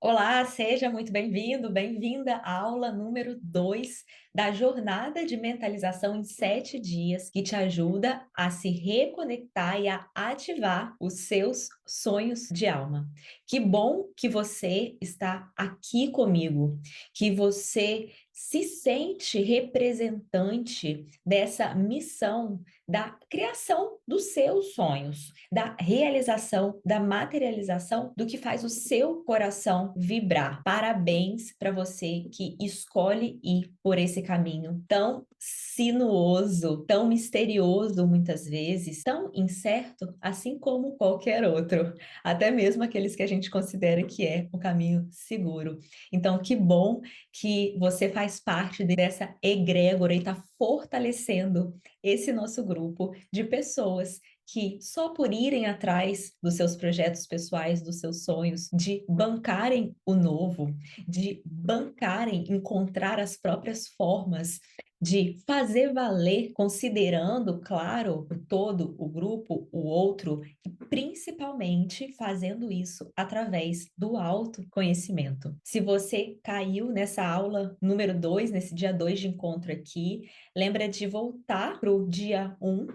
Olá, seja muito bem-vindo, bem-vinda à aula número 2 da jornada de mentalização em 7 dias, que te ajuda a se reconectar e a ativar os seus sonhos de alma. Que bom que você está aqui comigo, que você se sente representante dessa missão da criação dos seus sonhos, da realização, da materialização do que faz o seu coração vibrar. Parabéns para você que escolhe ir por esse caminho tão sinuoso, tão misterioso muitas vezes, tão incerto, assim como qualquer outro, até mesmo aqueles que a gente considera que é o caminho seguro. Então, que bom que você faz parte dessa egrégora e está fortalecendo esse nosso grupo de pessoas que só por irem atrás dos seus projetos pessoais, dos seus sonhos, de bancarem o novo, de bancarem encontrar as próprias formas de fazer valer, considerando, claro, o todo, o grupo, o outro, e principalmente fazendo isso através do autoconhecimento. Se você caiu nessa aula número 2, nesse dia 2 de encontro aqui, lembra de voltar para o dia 1.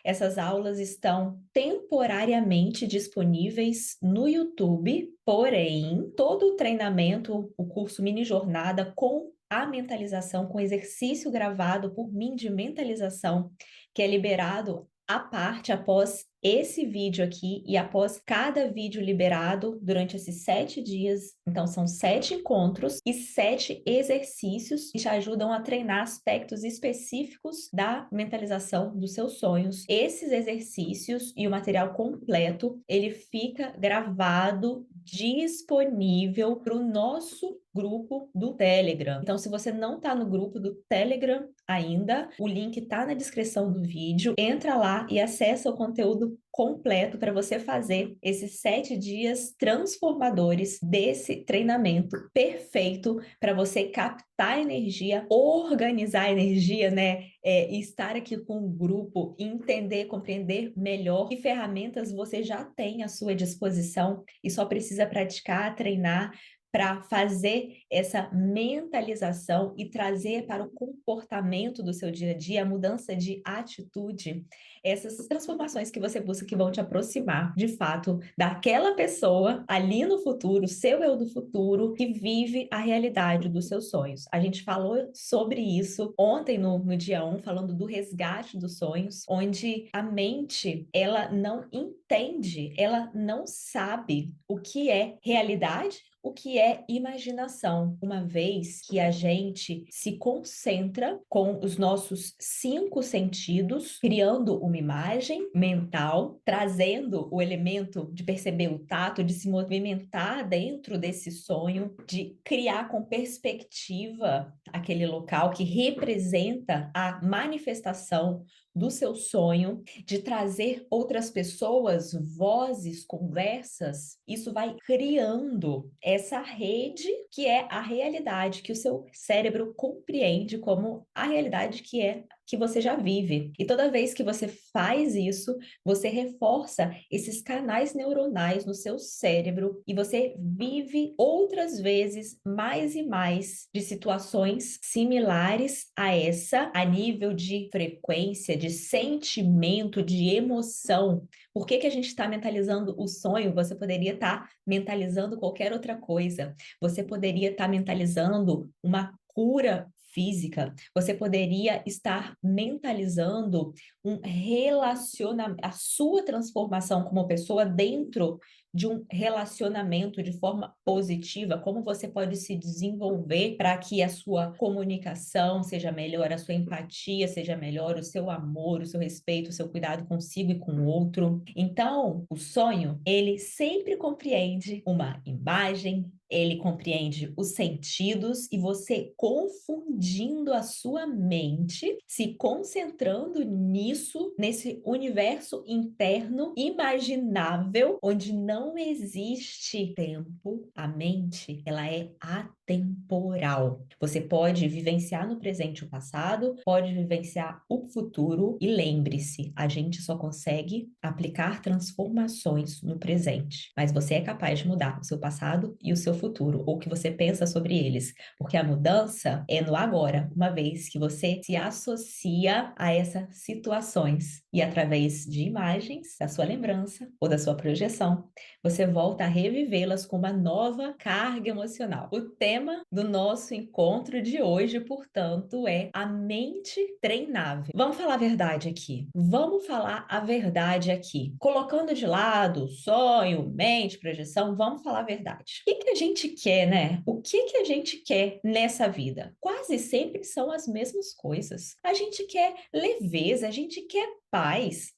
Essas aulas estão temporariamente disponíveis no YouTube, porém, todo o treinamento, o curso mini jornada com a mentalização, com exercício gravado por mim de mentalização, que é liberado à parte após esse vídeo aqui e após cada vídeo liberado durante esses 7 dias. Então, são 7 encontros e 7 exercícios que te ajudam a treinar aspectos específicos da mentalização dos seus sonhos. Esses exercícios e o material completo, ele fica gravado, disponível para o nosso grupo do Telegram. Então, se você não está no grupo do Telegram ainda, o link está na descrição do vídeo. Entra lá e acessa o conteúdo completo para você fazer esses 7 dias transformadores desse treinamento perfeito para você captar energia, organizar a energia, né? E estar aqui com o grupo, entender, compreender melhor que ferramentas você já tem à sua disposição e só precisa praticar, treinar para fazer essa mentalização e trazer para o comportamento do seu dia a dia a mudança de atitude, essas transformações que você busca que vão te aproximar, de fato, daquela pessoa ali no futuro, seu eu do futuro, que vive a realidade dos seus sonhos. A gente falou sobre isso ontem no dia 1, falando do resgate dos sonhos, onde a mente, ela não entende, ela não sabe o que é realidade, o que é imaginação, uma vez que a gente se concentra com os nossos 5 sentidos, criando uma imagem mental, trazendo o elemento de perceber o tato, de se movimentar dentro desse sonho, de criar com perspectiva aquele local que representa a manifestação do seu sonho, de trazer outras pessoas, vozes, conversas. Isso vai criando essa rede que é a realidade que o seu cérebro compreende como a realidade que você já vive. E toda vez que você faz isso, você reforça esses canais neuronais no seu cérebro e você vive outras vezes mais e mais de situações similares a essa, a nível de frequência, de sentimento, de emoção. Por que que a gente está mentalizando o sonho? Você poderia estar mentalizando qualquer outra coisa. Você poderia estar mentalizando uma cura física. Você poderia estar mentalizando um relacionamento, a sua transformação como pessoa dentro de um relacionamento de forma positiva, como você pode se desenvolver para que a sua comunicação seja melhor, a sua empatia seja melhor, o seu amor, o seu respeito, o seu cuidado consigo e com o outro. Então, o sonho, ele sempre compreende uma imagem, ele compreende os sentidos e você confundir expandindo a sua mente, se concentrando nisso, nesse universo interno imaginável, onde não existe tempo. A mente, ela é atemporal. Você pode vivenciar no presente o passado, pode vivenciar o futuro e lembre-se, a gente só consegue aplicar transformações no presente, mas você é capaz de mudar o seu passado e o seu futuro, ou o que você pensa sobre eles, porque a mudança é no agora, uma vez que você se associa a essas situações e através de imagens, da sua lembrança ou da sua projeção, você volta a revivê-las com uma nova carga emocional. O tema do nosso encontro de hoje, portanto, é a mente treinável. Vamos falar a verdade aqui. Vamos falar a verdade aqui. Colocando de lado sonho, mente, projeção, vamos falar a verdade. O que a gente quer, né? O que a gente quer nessa vida? Quase sempre são as mesmas coisas. A gente quer leveza, a gente quer paz.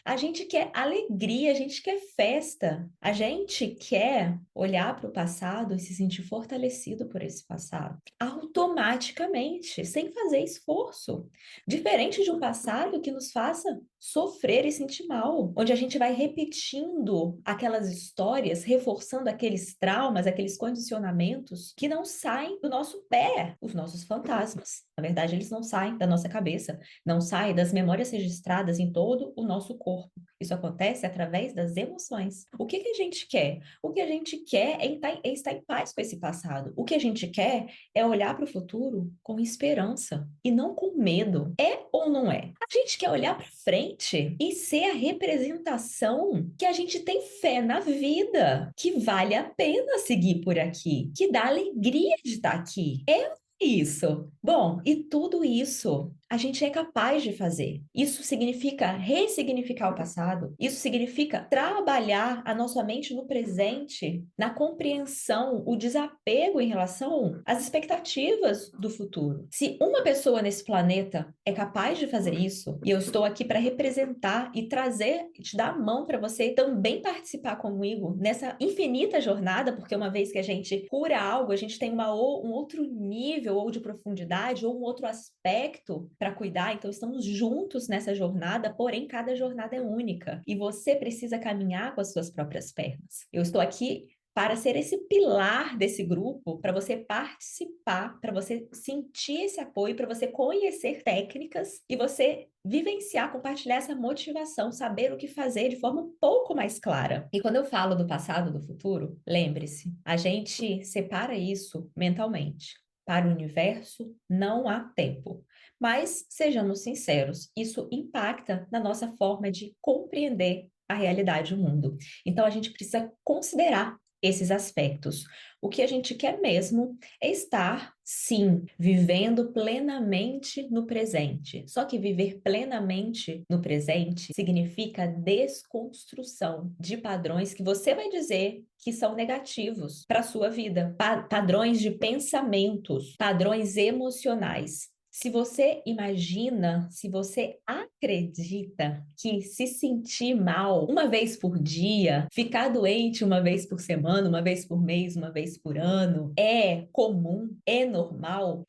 A gente quer alegria, a gente quer festa, a gente quer olhar para o passado e se sentir fortalecido por esse passado, automaticamente, sem fazer esforço. Diferente de um passado que nos faça sofrer e sentir mal, onde a gente vai repetindo aquelas histórias, reforçando aqueles traumas, aqueles condicionamentos que não saem do nosso pé, os nossos fantasmas. Na verdade, eles não saem da nossa cabeça, não saem das memórias registradas em todo o nosso corpo. Isso acontece através das emoções. O que a gente quer? O que a gente quer é estar em paz com esse passado. O que a gente quer é olhar para o futuro com esperança e não com medo. É ou não é? A gente quer olhar para frente e ser a representação que a gente tem fé na vida, que vale a pena seguir por aqui, que dá alegria de estar aqui. É isso. Bom, e tudo isso a gente é capaz de fazer. Isso significa ressignificar o passado. Isso significa trabalhar a nossa mente no presente, na compreensão, o desapego em relação às expectativas do futuro. Se uma pessoa nesse planeta é capaz de fazer isso, e eu estou aqui para representar e trazer, te dar a mão para você também participar comigo nessa infinita jornada, porque uma vez que a gente cura algo, a gente tem um outro nível ou de profundidade ou um outro aspecto para cuidar, então estamos juntos nessa jornada, porém cada jornada é única e você precisa caminhar com as suas próprias pernas. Eu estou aqui para ser esse pilar desse grupo, para você participar, para você sentir esse apoio, para você conhecer técnicas e você vivenciar, compartilhar essa motivação, saber o que fazer de forma um pouco mais clara. E quando eu falo do passado, do futuro, lembre-se, a gente separa isso mentalmente. Para o universo, não há tempo. Mas, sejamos sinceros, isso impacta na nossa forma de compreender a realidade do mundo. Então, a gente precisa considerar esses aspectos. O que a gente quer mesmo é estar, sim, vivendo plenamente no presente. Só que viver plenamente no presente significa desconstrução de padrões que você vai dizer que são negativos para a sua vida, padrões de pensamentos, padrões emocionais. Se você imagina, se você acredita que se sentir mal uma vez por dia, ficar doente uma vez por semana, uma vez por mês, uma vez por ano, é comum, é normal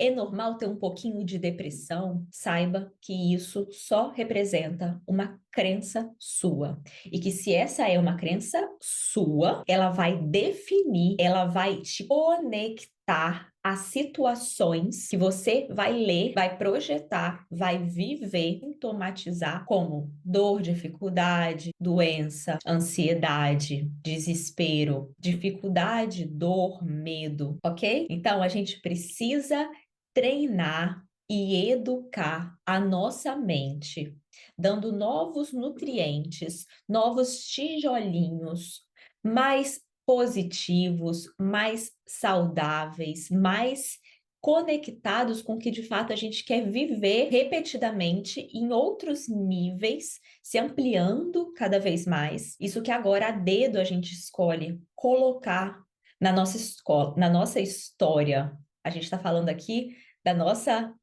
ter um pouquinho de depressão, saiba que isso só representa uma crença sua. E que se essa é uma crença sua, ela vai definir, ela vai te conectar as situações que você vai ler, vai projetar, vai viver, sintomatizar como dor, dificuldade, doença, ansiedade, desespero, dificuldade, dor, medo, ok? Então a gente precisa treinar e educar a nossa mente, dando novos nutrientes, novos tijolinhos, mais positivos, mais saudáveis, mais conectados com o que de fato a gente quer viver repetidamente em outros níveis, se ampliando cada vez mais. Isso que agora a dedo a gente escolhe colocar na nossa escola, na nossa história. A gente está falando aqui da nossa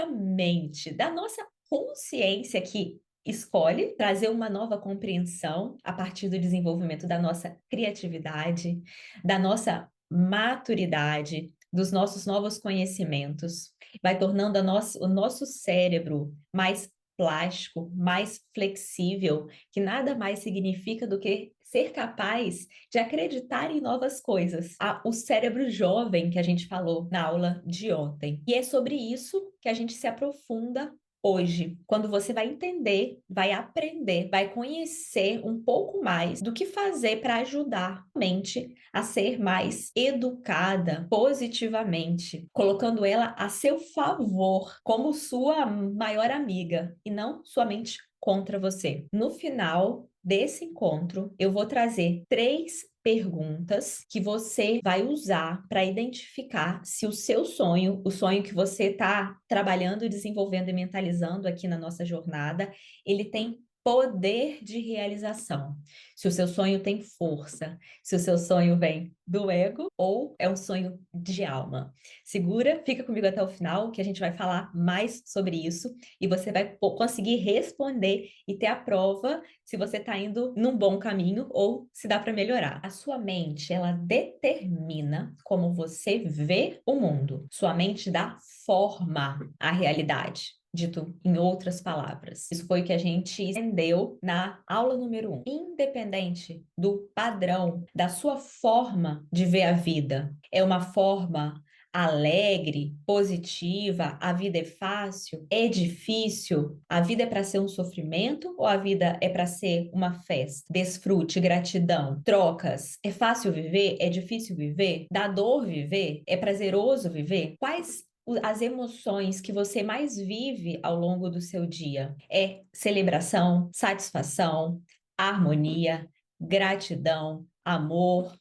mente, da nossa consciência que escolhe trazer uma nova compreensão a partir do desenvolvimento da nossa criatividade, da nossa maturidade, dos nossos novos conhecimentos. vai tornando o nosso cérebro mais plástico, mais flexível, que nada mais significa do que ser capaz de acreditar em novas coisas. O cérebro jovem que a gente falou na aula de ontem. E é sobre isso que a gente se aprofunda hoje, quando você vai entender, vai aprender, vai conhecer um pouco mais do que fazer para ajudar a mente a ser mais educada positivamente, colocando ela a seu favor, como sua maior amiga, e não somente contra você. No final desse encontro, eu vou trazer 3 perguntas que você vai usar para identificar se o seu sonho, o sonho que você está trabalhando, desenvolvendo e mentalizando aqui na nossa jornada, ele tem poder de realização. Se o seu sonho tem força, se o seu sonho vem do ego ou é um sonho de alma. Segura, fica comigo até o final, que a gente vai falar mais sobre isso e você vai conseguir responder e ter a prova se você está indo num bom caminho ou se dá para melhorar. A sua mente, ela determina como você vê o mundo. Sua mente dá forma à realidade. Dito em outras palavras. Isso foi o que a gente entendeu na aula número 1. Independente do padrão, da sua forma de ver a vida, é uma forma alegre, positiva, a vida é fácil, é difícil, a vida é para ser um sofrimento ou a vida é para ser uma festa? Desfrute, gratidão, trocas. É fácil viver? É difícil viver? Dá dor viver? É prazeroso viver? Quais as emoções que você mais vive ao longo do seu dia? É celebração, satisfação, harmonia, gratidão, amor,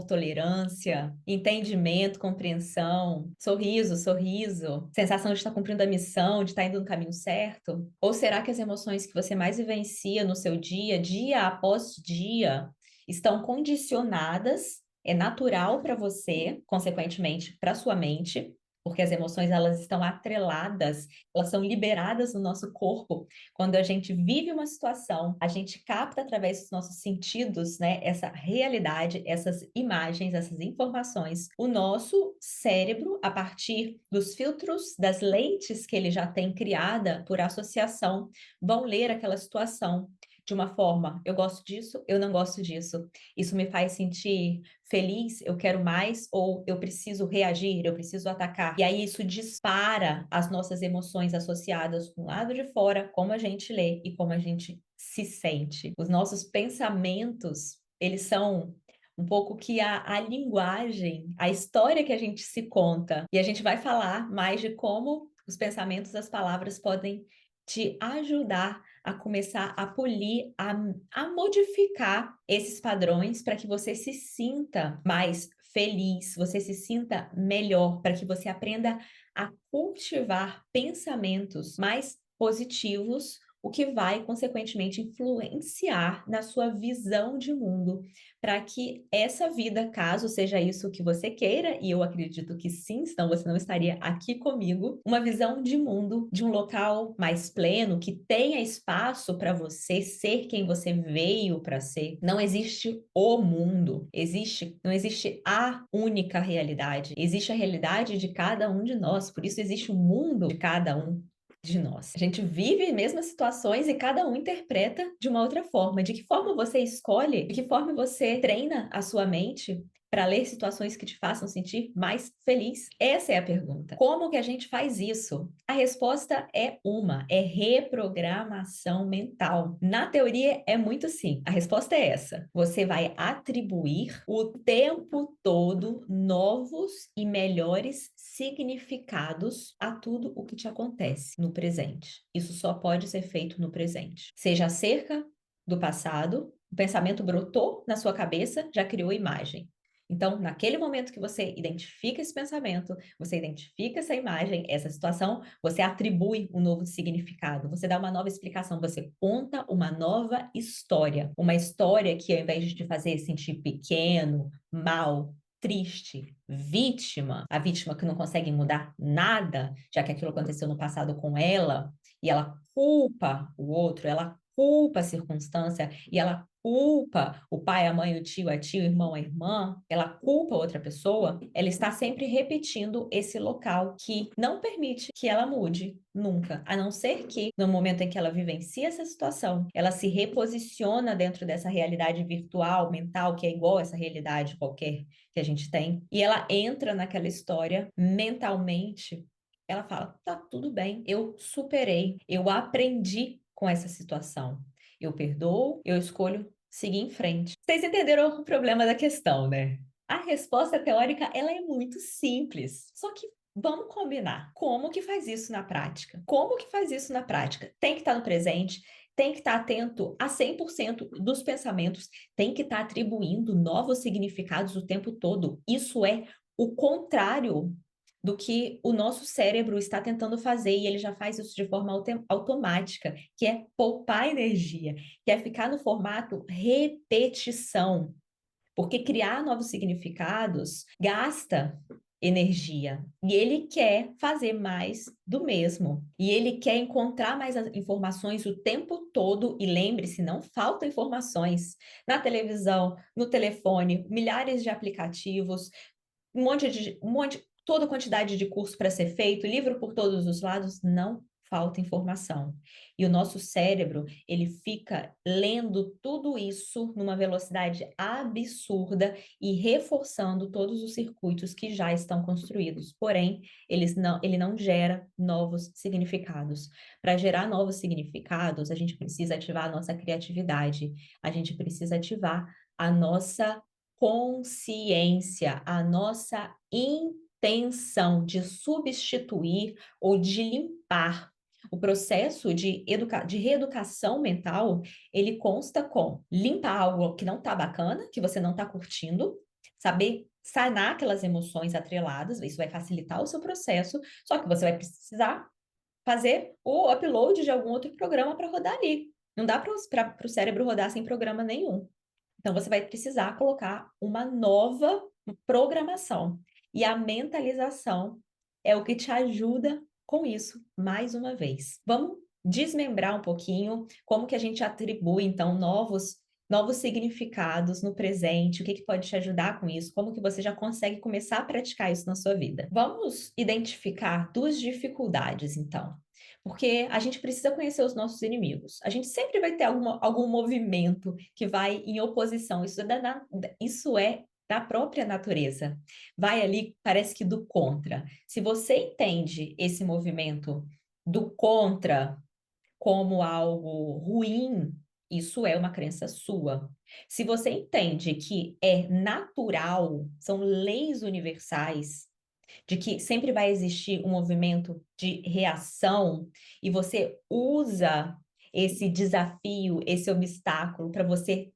tolerância, entendimento, compreensão, sorriso, sensação de estar cumprindo a missão, de estar indo no caminho certo? Ou será que as emoções que você mais vivencia no seu dia após dia, estão condicionadas? É natural para você, consequentemente, para sua mente, porque as emoções elas estão atreladas, elas são liberadas no nosso corpo quando a gente vive uma situação, a gente capta através dos nossos sentidos, né, essa realidade, essas imagens, essas informações. O nosso cérebro, a partir dos filtros, das lentes que ele já tem criada por associação, vão ler aquela situação de uma forma, eu gosto disso, eu não gosto disso. Isso me faz sentir feliz, eu quero mais, ou eu preciso reagir, eu preciso atacar. E aí isso dispara as nossas emoções associadas com o lado de fora, como a gente lê e como a gente se sente. Os nossos pensamentos, eles são um pouco que a linguagem, a história que a gente se conta. E a gente vai falar mais de como os pensamentos, as palavras podem te ajudar a começar a polir, a modificar esses padrões para que você se sinta mais feliz, você se sinta melhor, para que você aprenda a cultivar pensamentos mais positivos, o que vai, consequentemente, influenciar na sua visão de mundo, para que essa vida, caso seja isso que você queira, e eu acredito que sim, senão você não estaria aqui comigo, uma visão de mundo, de um local mais pleno, que tenha espaço para você ser quem você veio para ser. Não existe o mundo, não existe a única realidade, existe a realidade de cada um de nós, por isso existe o mundo de cada um de nós. A gente vive mesmas situações e cada um interpreta de uma outra forma. De que forma você escolhe? De que forma você treina a sua mente para ler situações que te façam sentir mais feliz? Essa é a pergunta. Como que a gente faz isso? A resposta é reprogramação mental. Na teoria é muito sim. A resposta é essa. Você vai atribuir o tempo todo novos e melhores significados a tudo o que te acontece no presente. Isso só pode ser feito no presente. Seja acerca do passado, o pensamento brotou na sua cabeça, já criou imagem. Então, naquele momento que você identifica esse pensamento, você identifica essa imagem, essa situação, você atribui um novo significado, você dá uma nova explicação, você conta uma nova história. Uma história que, ao invés de te fazer sentir pequeno, mal, triste, vítima, a vítima que não consegue mudar nada, já que aquilo aconteceu no passado com ela, e ela culpa o outro, ela culpa a circunstância e ela culpa o pai, a mãe, o tio, a tia, o irmão, a irmã, ela culpa outra pessoa, ela está sempre repetindo esse local que não permite que ela mude nunca, a não ser que no momento em que ela vivencia essa situação, ela se reposiciona dentro dessa realidade virtual, mental, que é igual a essa realidade qualquer que a gente tem, e ela entra naquela história mentalmente. Ela fala: tá tudo bem, eu superei, eu aprendi com essa situação. Eu perdoo, eu escolho seguir em frente. Vocês entenderam o problema da questão, né? A resposta teórica, ela é muito simples. Só que vamos combinar. Como que faz isso na prática? Como que faz isso na prática? Tem que estar no presente, tem que estar atento a 100% dos pensamentos, tem que estar atribuindo novos significados o tempo todo. Isso é o contrário do que o nosso cérebro está tentando fazer, e ele já faz isso de forma automática, que é poupar energia, que é ficar no formato repetição, porque criar novos significados gasta energia, e ele quer fazer mais do mesmo, e ele quer encontrar mais informações o tempo todo, e lembre-se, não faltam informações na televisão, no telefone, milhares de aplicativos, toda quantidade de curso para ser feito, livro por todos os lados, não falta informação. E o nosso cérebro, ele fica lendo tudo isso numa velocidade absurda e reforçando todos os circuitos que já estão construídos. Porém, ele não gera novos significados. Para gerar novos significados, a gente precisa ativar a nossa criatividade, a gente precisa ativar a nossa consciência, a nossa intenção de substituir ou de limpar. O processo de reeducação mental, ele consta com limpar algo que não está bacana, que você não está curtindo, saber sanar aquelas emoções atreladas, isso vai facilitar o seu processo, só que você vai precisar fazer o upload de algum outro programa para rodar ali. Não dá para o cérebro rodar sem programa nenhum. Então, você vai precisar colocar uma nova programação. E a mentalização é o que te ajuda com isso, mais uma vez. Vamos desmembrar um pouquinho como que a gente atribui, então, novos significados no presente, o que que pode te ajudar com isso, como que você já consegue começar a praticar isso na sua vida. Vamos identificar duas dificuldades, então. Porque a gente precisa conhecer os nossos inimigos. A gente sempre vai ter algum movimento que vai em oposição. Isso é da própria natureza. Vai ali, parece que do contra. Se você entende esse movimento do contra como algo ruim, isso é uma crença sua. Se você entende que é natural, são leis universais, de que sempre vai existir um movimento de reação, e você usa esse desafio, esse obstáculo para você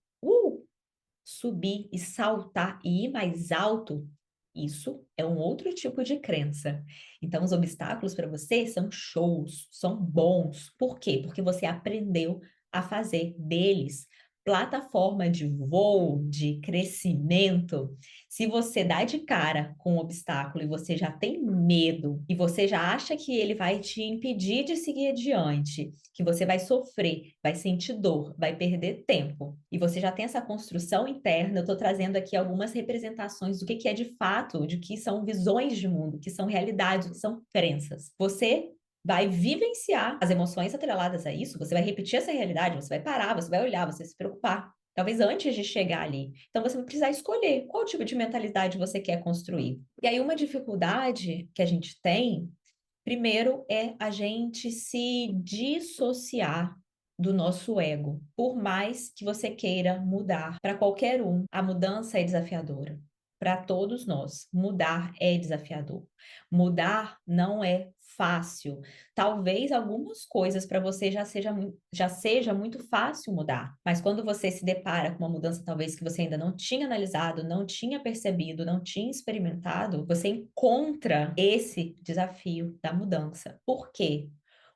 subir e saltar e ir mais alto, isso é um outro tipo de crença. Então, os obstáculos para você são shows, são bons. Por quê? Porque você aprendeu a fazer deles plataforma de voo, de crescimento. Se você dá de cara com um obstáculo e você já tem medo, e você já acha que ele vai te impedir de seguir adiante, que você vai sofrer, vai sentir dor, vai perder tempo, e você já tem essa construção interna, eu estou trazendo aqui algumas representações do que é de fato, de que são visões de mundo, que são realidades, que são crenças. Você vai vivenciar as emoções atreladas a isso, você vai repetir essa realidade, você vai parar, você vai olhar, você vai se preocupar. Talvez antes de chegar ali. Então, você vai precisar escolher qual tipo de mentalidade você quer construir. E aí, uma dificuldade que a gente tem, primeiro, é a gente se dissociar do nosso ego. Por mais que você queira mudar, para qualquer um, a mudança é desafiadora. Para todos nós, mudar é desafiador. Mudar não é fácil. Talvez algumas coisas para você já seja muito fácil mudar, mas quando você se depara com uma mudança talvez que você ainda não tinha analisado, não tinha percebido, não tinha experimentado, você encontra esse desafio da mudança. Por quê?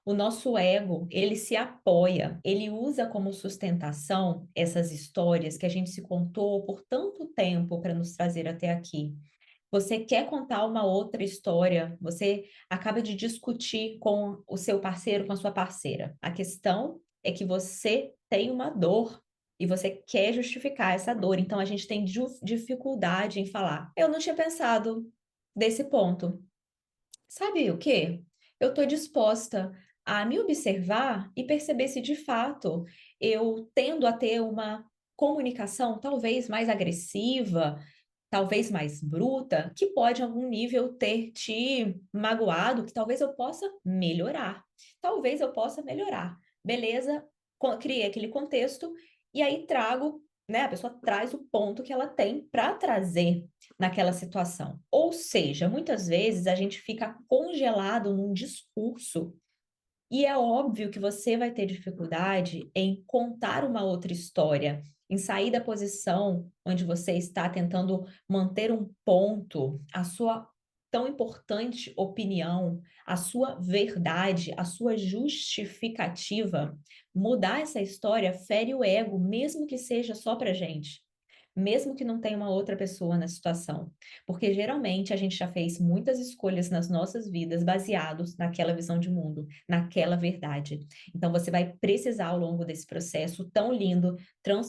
O nosso ego, ele se apoia, ele usa como sustentação essas histórias que a gente se contou por tanto tempo para nos trazer até aqui. Você quer contar uma outra história, você acaba de discutir com o seu parceiro, com a sua parceira. A questão é que você tem uma dor e você quer justificar essa dor. Então a gente tem dificuldade em falar: "Eu não tinha pensado desse ponto. Sabe o quê? Eu estou disposta a me observar e perceber se de fato eu tendo a ter uma comunicação talvez mais agressiva, talvez mais bruta, que pode em algum nível ter te magoado, que talvez eu possa melhorar. Talvez eu possa melhorar. Beleza, criei aquele contexto e aí trago, né, a pessoa traz o ponto que ela tem para trazer naquela situação. Ou seja, muitas vezes a gente fica congelado num discurso e é óbvio que você vai ter dificuldade em contar uma outra história, em sair da posição onde você está tentando manter um ponto, a sua tão importante opinião, a sua verdade, a sua justificativa. Mudar essa história fere o ego, mesmo que seja só para gente. Mesmo que não tenha uma outra pessoa na situação, porque geralmente a gente já fez muitas escolhas nas nossas vidas baseados naquela visão de mundo, naquela verdade. Então você vai precisar ao longo desse processo tão lindo,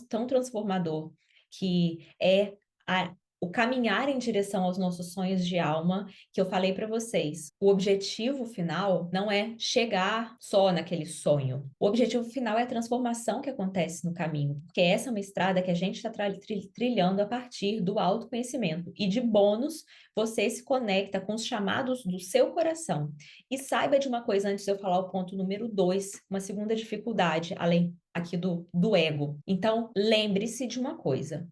tão transformador, que é o caminhar em direção aos nossos sonhos de alma, que eu falei para vocês. O objetivo final não é chegar só naquele sonho. O objetivo final é a transformação que acontece no caminho, porque essa é uma estrada que a gente está trilhando a partir do autoconhecimento. E de bônus, você se conecta com os chamados do seu coração. E saiba de uma coisa antes de eu falar o ponto número 2, uma segunda dificuldade, além aqui do ego. Então, lembre-se de uma coisa: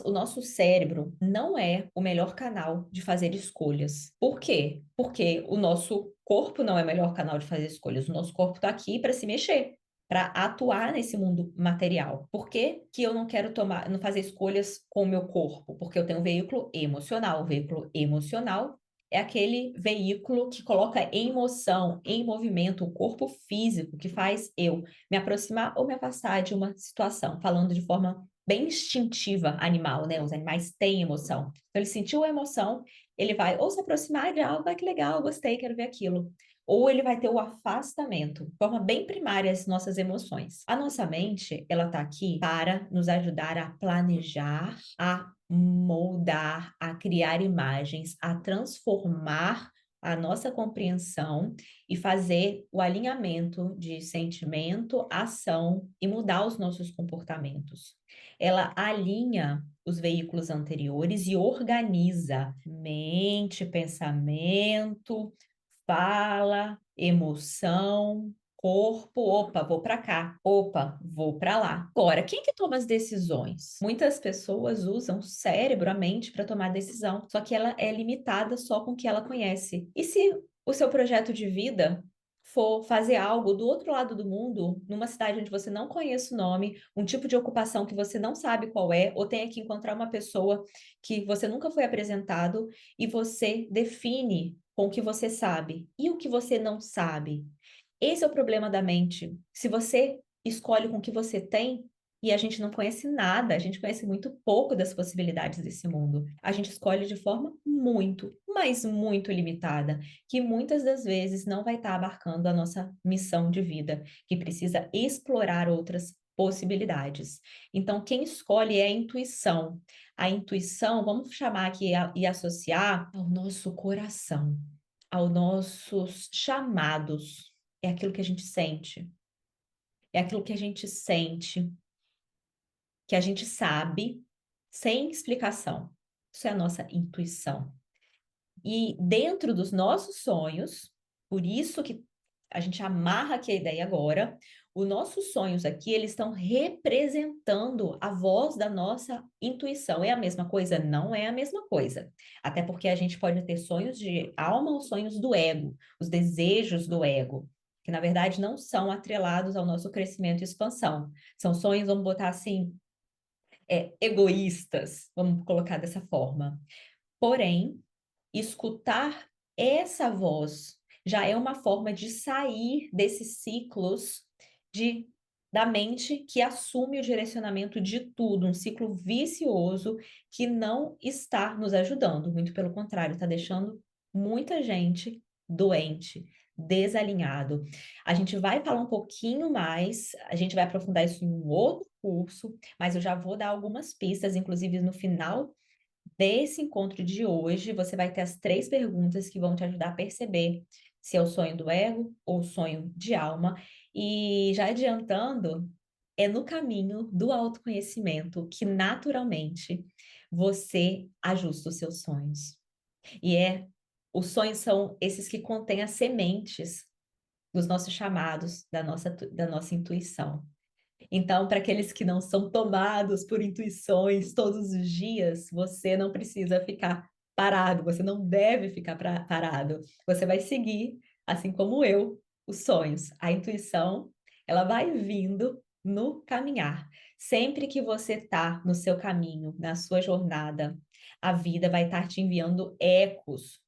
o nosso cérebro não é o melhor canal de fazer escolhas. Por quê? Porque o nosso corpo não é o melhor canal de fazer escolhas. O nosso corpo está aqui para se mexer, para atuar nesse mundo material. Por que que eu não quero não fazer escolhas com o meu corpo? Porque eu tenho um veículo emocional. O veículo emocional é aquele veículo que coloca em moção, em movimento, o corpo físico, que faz eu me aproximar ou me afastar de uma situação, falando de forma bem instintiva animal, né? Os animais têm emoção. Então, ele sentiu a emoção, ele vai ou se aproximar de algo, ah, que legal, gostei, quero ver aquilo. Ou ele vai ter o afastamento, de forma bem primária as nossas emoções. A nossa mente, ela está aqui para nos ajudar a planejar, a moldar, a criar imagens, a transformar a nossa compreensão e fazer o alinhamento de sentimento, ação e mudar os nossos comportamentos. Ela alinha os veículos anteriores e organiza mente, pensamento, fala, emoção, corpo, opa, vou para cá, opa, vou para lá. Agora, quem que toma as decisões? Muitas pessoas usam o cérebro, a mente, para tomar decisão, só que ela é limitada só com o que ela conhece. E se o seu projeto de vida for fazer algo do outro lado do mundo, numa cidade onde você não conhece o nome, um tipo de ocupação que você não sabe qual é, ou tenha que encontrar uma pessoa que você nunca foi apresentado e você define com o que você sabe e o que você não sabe. Esse é o problema da mente. Se você escolhe com o que você tem, e a gente não conhece nada, a gente conhece muito pouco das possibilidades desse mundo. A gente escolhe de forma muito, mas muito limitada, que muitas das vezes não vai estar abarcando a nossa missão de vida, que precisa explorar outras possibilidades. Então, quem escolhe é a intuição. A intuição, vamos chamar aqui e associar ao nosso coração, aos nossos chamados. É aquilo que a gente sente. É aquilo que a gente sente, que a gente sabe, sem explicação. Isso é a nossa intuição. E dentro dos nossos sonhos, por isso que a gente amarra aqui a ideia agora, os nossos sonhos aqui, eles estão representando a voz da nossa intuição. É a mesma coisa? Não é a mesma coisa. Até porque a gente pode ter sonhos de alma ou sonhos do ego, os desejos do ego, que na verdade não são atrelados ao nosso crescimento e expansão. São sonhos, vamos botar assim, egoístas, vamos colocar dessa forma. Porém, escutar essa voz já é uma forma de sair desses ciclos de, da mente que assume o direcionamento de tudo, um ciclo vicioso que não está nos ajudando, muito pelo contrário, está deixando muita gente doente, desalinhado. A gente vai falar um pouquinho mais, a gente vai aprofundar isso em um outro curso, mas eu já vou dar algumas pistas, inclusive no final desse encontro de hoje, você vai ter as 3 perguntas que vão te ajudar a perceber se é o sonho do ego ou o sonho de alma. E já adiantando, é no caminho do autoconhecimento que naturalmente você ajusta os seus sonhos. E os sonhos são esses que contêm as sementes dos nossos chamados, da nossa intuição. Então, para aqueles que não são tomados por intuições todos os dias, você não precisa ficar parado, você não deve ficar parado. Você vai seguir, assim como eu, os sonhos. A intuição, ela vai vindo no caminhar. Sempre que você está no seu caminho, na sua jornada, a vida vai estar te enviando ecos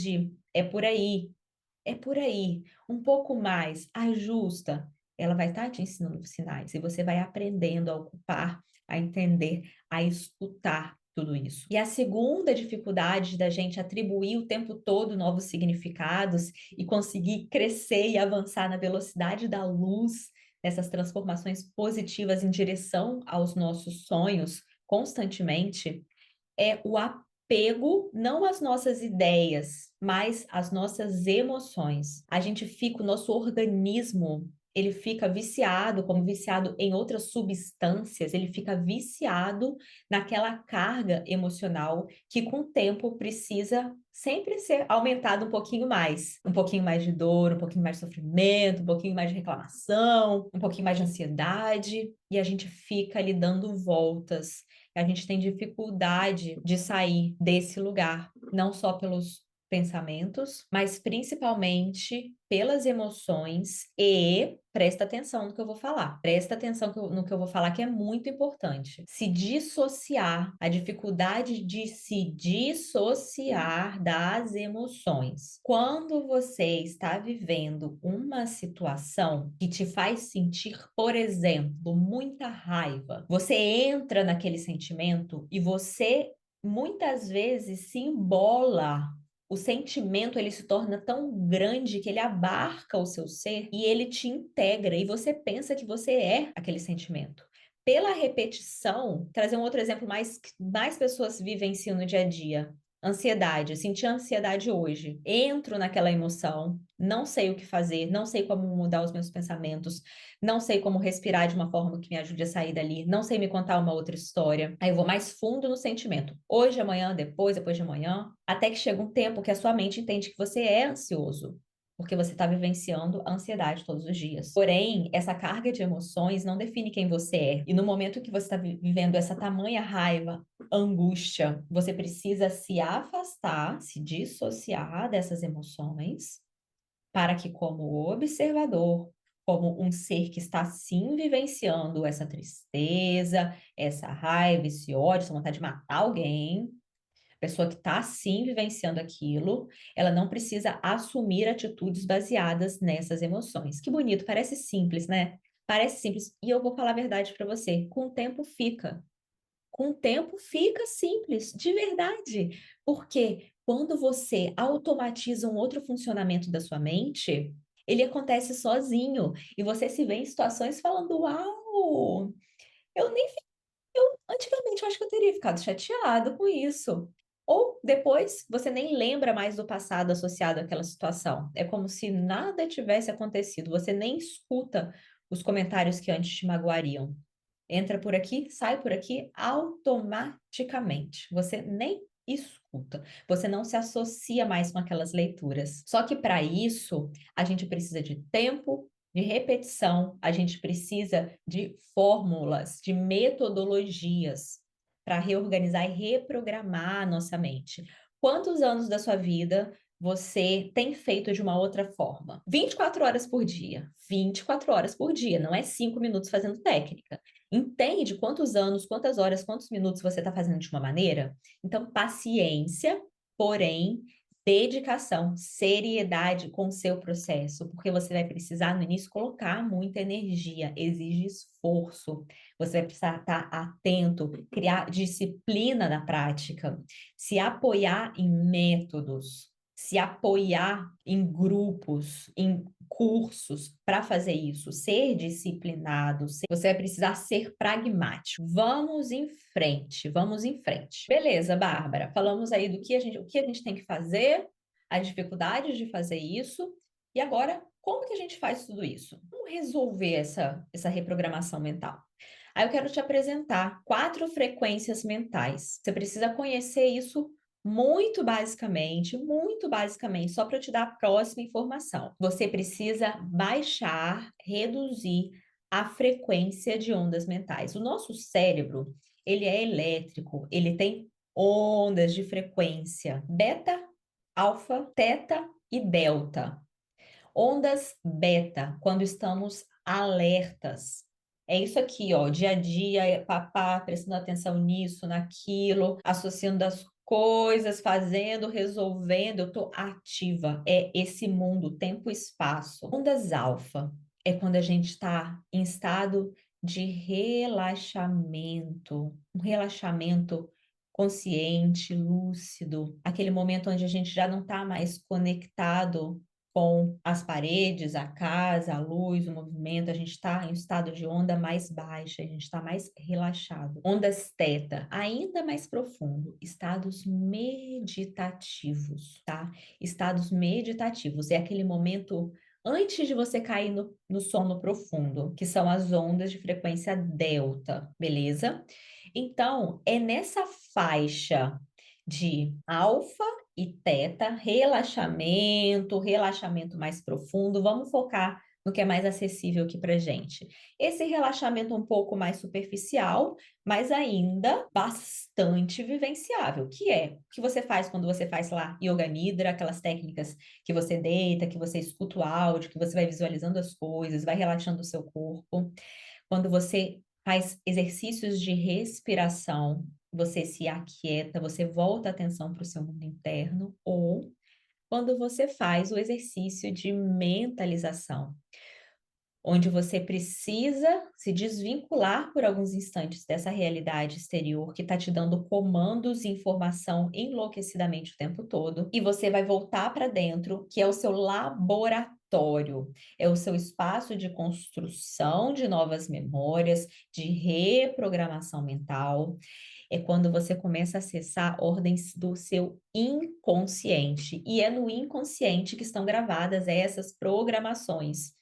de é por aí, um pouco mais, ajusta. Ela vai estar te ensinando sinais e você vai aprendendo a ocupar, a entender, a escutar tudo isso. E a segunda dificuldade da gente atribuir o tempo todo novos significados e conseguir crescer e avançar na velocidade da luz, nessas transformações positivas em direção aos nossos sonhos constantemente, é o apego não às nossas ideias, mas às nossas emoções. A gente fica, o nosso organismo, ele fica viciado, como viciado em outras substâncias, ele fica viciado naquela carga emocional que com o tempo precisa sempre ser aumentado um pouquinho mais de dor, um pouquinho mais de sofrimento, um pouquinho mais de reclamação, um pouquinho mais de ansiedade, e a gente fica ali dando voltas, a gente tem dificuldade de sair desse lugar, não só pelos pensamentos, mas principalmente pelas emoções e presta atenção no que eu vou falar. Presta atenção no que eu vou falar, que é muito importante. Se dissociar, a dificuldade de se dissociar das emoções. Quando você está vivendo uma situação que te faz sentir, por exemplo, muita raiva, você entra naquele sentimento e você muitas vezes se embola. O sentimento, ele se torna tão grande que ele abarca o seu ser e ele te integra e você pensa que você é aquele sentimento. Pela repetição, trazer um outro exemplo mais que mais pessoas vivenciam no dia a dia. Ansiedade, eu senti ansiedade hoje. Entro naquela emoção, não sei o que fazer, não sei como mudar os meus pensamentos, não sei como respirar de uma forma que me ajude a sair dali, não sei me contar uma outra história. Aí eu vou mais fundo no sentimento. Hoje, amanhã, depois de amanhã, até que chega um tempo que a sua mente entende que você é ansioso, porque você está vivenciando a ansiedade todos os dias. Porém, essa carga de emoções não define quem você é. E no momento que você está vivendo essa tamanha raiva, angústia, você precisa se afastar, se dissociar dessas emoções para que, como observador, como um ser que está sim vivenciando essa tristeza, essa raiva, esse ódio, essa vontade de matar alguém, a pessoa que está sim vivenciando aquilo, ela não precisa assumir atitudes baseadas nessas emoções. Que bonito, parece simples, né? Parece simples. E eu vou falar a verdade para você: com o tempo fica. Com o tempo fica simples, de verdade. Porque quando você automatiza um outro funcionamento da sua mente, ele acontece sozinho. E você se vê em situações falando: Uau, eu nem. Antigamente eu acho que eu teria ficado chateado com isso. Ou depois você nem lembra mais do passado associado àquela situação. É como se nada tivesse acontecido. Você nem escuta os comentários que antes te magoariam. Entra por aqui, sai por aqui automaticamente. Você nem escuta. Você não se associa mais com aquelas leituras. Só que para isso, a gente precisa de tempo, de repetição, a gente precisa de fórmulas, de metodologias para reorganizar e reprogramar a nossa mente. Quantos anos da sua vida você tem feito de uma outra forma? 24 horas por dia. 24 horas por dia, não é 5 minutos fazendo técnica. Entende quantos anos, quantas horas, quantos minutos você está fazendo de uma maneira? Então, paciência, porém, dedicação, seriedade com o seu processo, porque você vai precisar, no início, colocar muita energia, exige esforço, você vai precisar estar atento, criar disciplina na prática, se apoiar em métodos. se apoiar em grupos, em cursos para fazer isso, ser disciplinado, você vai precisar ser pragmático. Vamos em frente, vamos em frente. Beleza, Bárbara, falamos aí do que o que a gente tem que fazer, as dificuldades de fazer isso, e agora, como que a gente faz tudo isso? Como resolver essa reprogramação mental? Aí eu quero te apresentar 4 frequências mentais. Você precisa conhecer isso muito basicamente, só para eu te dar a próxima informação. Você precisa baixar, reduzir a frequência de ondas mentais. O nosso cérebro, ele é elétrico, ele tem ondas de frequência beta, alfa, teta e delta. Ondas beta, quando estamos alertas. É isso aqui, ó, dia a dia, papá, prestando atenção nisso, naquilo, associando as coisas, fazendo, resolvendo, eu tô ativa. É esse mundo, tempo e espaço. Ondas alfa é quando a gente está em estado de relaxamento, um relaxamento consciente, lúcido, aquele momento onde a gente já não está mais conectado com as paredes, a casa, a luz, o movimento, a gente está em um estado de onda mais baixa, a gente está mais relaxado. Ondas teta, ainda mais profundo, estados meditativos, tá? Estados meditativos, é aquele momento antes de você cair no sono profundo, que são as ondas de frequência delta, beleza? Então, é nessa faixa de alfa e teta, relaxamento mais profundo. Vamos focar no que é mais acessível aqui para gente. Esse relaxamento um pouco mais superficial, mas ainda bastante vivenciável, que é o que você faz quando você faz lá Yoga Nidra, aquelas técnicas que você deita, que você escuta o áudio, que você vai visualizando as coisas, vai relaxando o seu corpo. Quando você faz exercícios de respiração, você se aquieta, você volta a atenção para o seu mundo interno, ou quando você faz o exercício de mentalização, onde você precisa se desvincular por alguns instantes dessa realidade exterior que está te dando comandos e informação enlouquecidamente o tempo todo, e você vai voltar para dentro, que é o seu laboratório, é o seu espaço de construção de novas memórias, de reprogramação mental. É quando você começa a acessar ordens do seu inconsciente, e é no inconsciente que estão gravadas essas programações,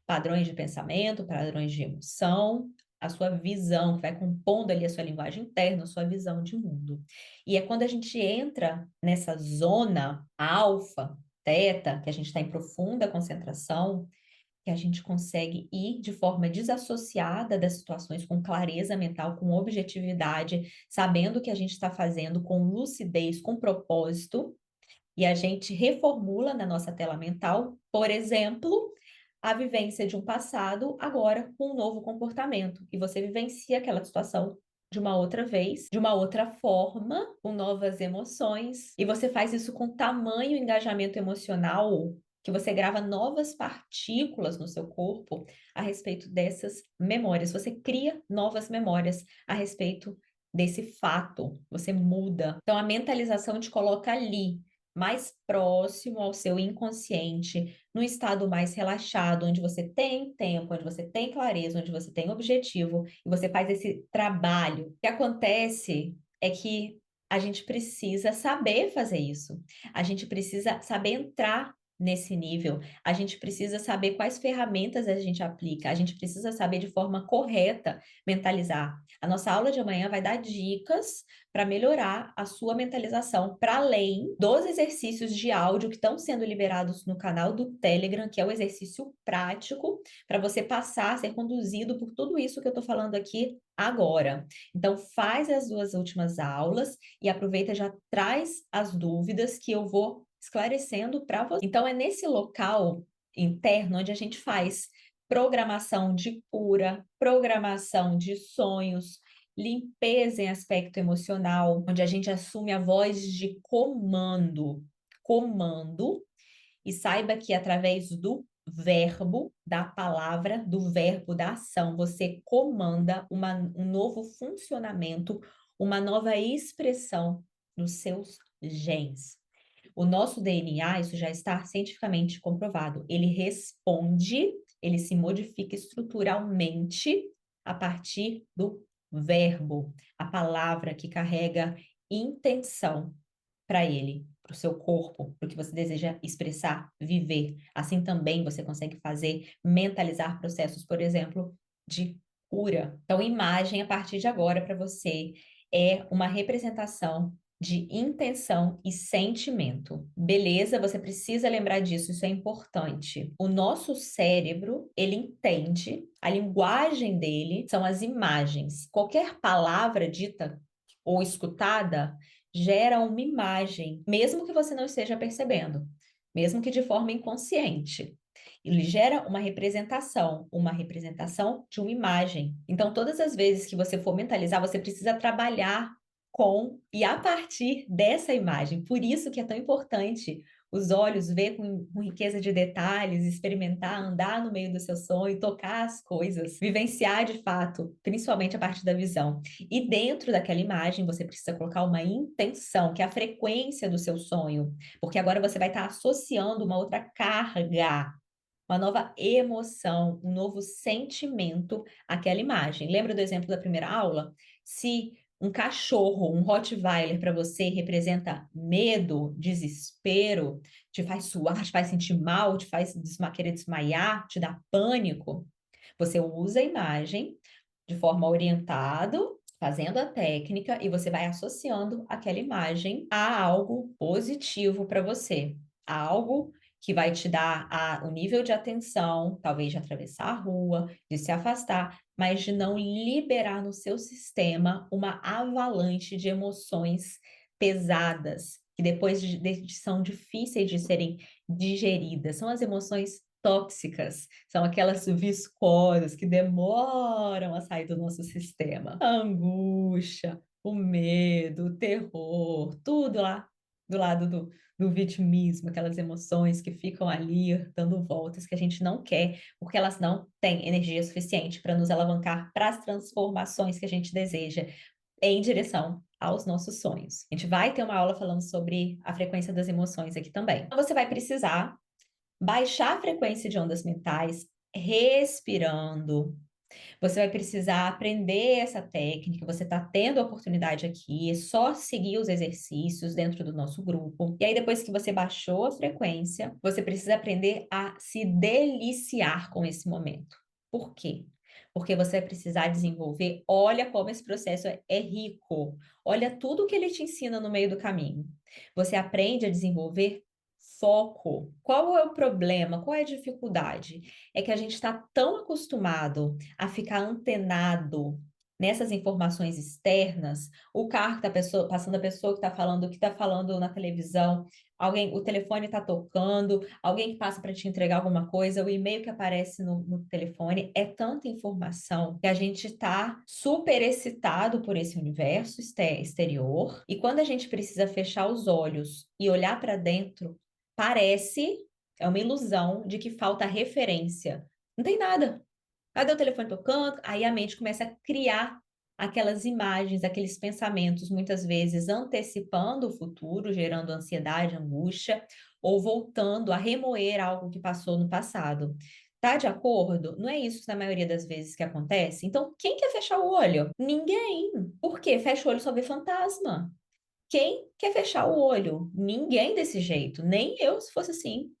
padrões de pensamento, padrões de emoção, a sua visão, que vai compondo ali a sua linguagem interna, a sua visão de mundo. E é quando a gente entra nessa zona alfa, teta, que a gente está em profunda concentração, que a gente consegue ir de forma desassociada das situações, com clareza mental, com objetividade, sabendo o que a gente está fazendo, com lucidez, com propósito, e a gente reformula na nossa tela mental, por exemplo, a vivência de um passado agora com um novo comportamento. E você vivencia aquela situação de uma outra vez, de uma outra forma, com novas emoções. E você faz isso com tamanho engajamento emocional que você grava novas partículas no seu corpo a respeito dessas memórias. Você cria novas memórias a respeito desse fato. Você muda. Então a mentalização te coloca ali mais próximo ao seu inconsciente, num estado mais relaxado, onde você tem tempo, onde você tem clareza, onde você tem objetivo, e você faz esse trabalho. O que acontece é que a gente precisa saber fazer isso. A gente precisa saber entrar nesse nível. A gente precisa saber quais ferramentas a gente aplica. A gente precisa saber de forma correta mentalizar. A nossa aula de amanhã vai dar dicas para melhorar a sua mentalização, para além dos exercícios de áudio que estão sendo liberados no canal do Telegram, que é o exercício prático para você passar a ser conduzido por tudo isso que eu estou falando aqui agora. Então, faz as 2 últimas aulas e aproveita, já traz as dúvidas que eu vou esclarecendo para você. Então, é nesse local interno onde a gente faz programação de cura, programação de sonhos, limpeza em aspecto emocional, onde a gente assume a voz de comando, e saiba que através do verbo, da palavra, do verbo, da ação, você comanda um novo funcionamento, uma nova expressão nos seus genes. O nosso DNA, isso já está cientificamente comprovado, ele responde, ele se modifica estruturalmente a partir do verbo, a palavra que carrega intenção para ele, para o seu corpo, para o que você deseja expressar, viver. Assim também você consegue fazer, mentalizar processos, por exemplo, de cura. Então, imagem a partir de agora para você é uma representação de intenção e sentimento. Beleza? Você precisa lembrar disso, isso é importante. O nosso cérebro, ele entende, a linguagem dele são as imagens. Qualquer palavra dita ou escutada gera uma imagem, mesmo que você não esteja percebendo, mesmo que de forma inconsciente. Ele gera uma representação de uma imagem. Então, todas as vezes que você for mentalizar, você precisa trabalhar com e a partir dessa imagem. Por isso que é tão importante os olhos, ver com riqueza de detalhes, experimentar, andar no meio do seu sonho, tocar as coisas, vivenciar de fato, principalmente a partir da visão. E dentro daquela imagem, você precisa colocar uma intenção, que é a frequência do seu sonho, porque agora você vai estar associando uma outra carga, uma nova emoção, um novo sentimento àquela imagem. Lembra do exemplo da primeira aula? Se um cachorro, um Rottweiler para você representa medo, desespero, te faz suar, te faz sentir mal, te faz querer desmaiar, te dá pânico, você usa a imagem de forma orientado, fazendo a técnica e você vai associando aquela imagem a algo positivo para você, a algo que vai te dar o nível de atenção, talvez de atravessar a rua, de se afastar, mas de não liberar no seu sistema uma avalanche de emoções pesadas, que depois são difíceis de serem digeridas. São as emoções tóxicas, são aquelas viscosas que demoram a sair do nosso sistema. A angústia, o medo, o terror, tudo lá do lado do vitimismo, aquelas emoções que ficam ali dando voltas que a gente não quer, porque elas não têm energia suficiente para nos alavancar para as transformações que a gente deseja em direção aos nossos sonhos. A gente vai ter uma aula falando sobre a frequência das emoções aqui também. Então, você vai precisar baixar a frequência de ondas mentais, respirando. Você vai precisar aprender essa técnica, você está tendo a oportunidade aqui, é só seguir os exercícios dentro do nosso grupo. E aí, depois que você baixou a frequência, você precisa aprender a se deliciar com esse momento. Por quê? Porque você vai precisar desenvolver, olha como esse processo é rico, olha tudo que ele te ensina no meio do caminho. Você aprende a desenvolver foco. Qual é o problema? Qual é a dificuldade? É que a gente está tão acostumado a ficar antenado nessas informações externas, o carro que tá passando a pessoa que está falando, o que está falando na televisão, alguém, o telefone está tocando, alguém que passa para te entregar alguma coisa, o e-mail que aparece no telefone, é tanta informação que a gente está super excitado por esse universo exterior, e quando a gente precisa fechar os olhos e olhar para dentro, parece, é uma ilusão de que falta referência. Não tem nada. Cadê o telefone tocando? Aí a mente começa a criar aquelas imagens, aqueles pensamentos, muitas vezes antecipando o futuro, gerando ansiedade, angústia, ou voltando a remoer algo que passou no passado. Tá de acordo? Não é isso na maioria das vezes que acontece? Então, quem quer fechar o olho? Ninguém. Por quê? Fecha o olho e só vê fantasma. Quem quer fechar o olho? Ninguém desse jeito, nem eu se fosse assim.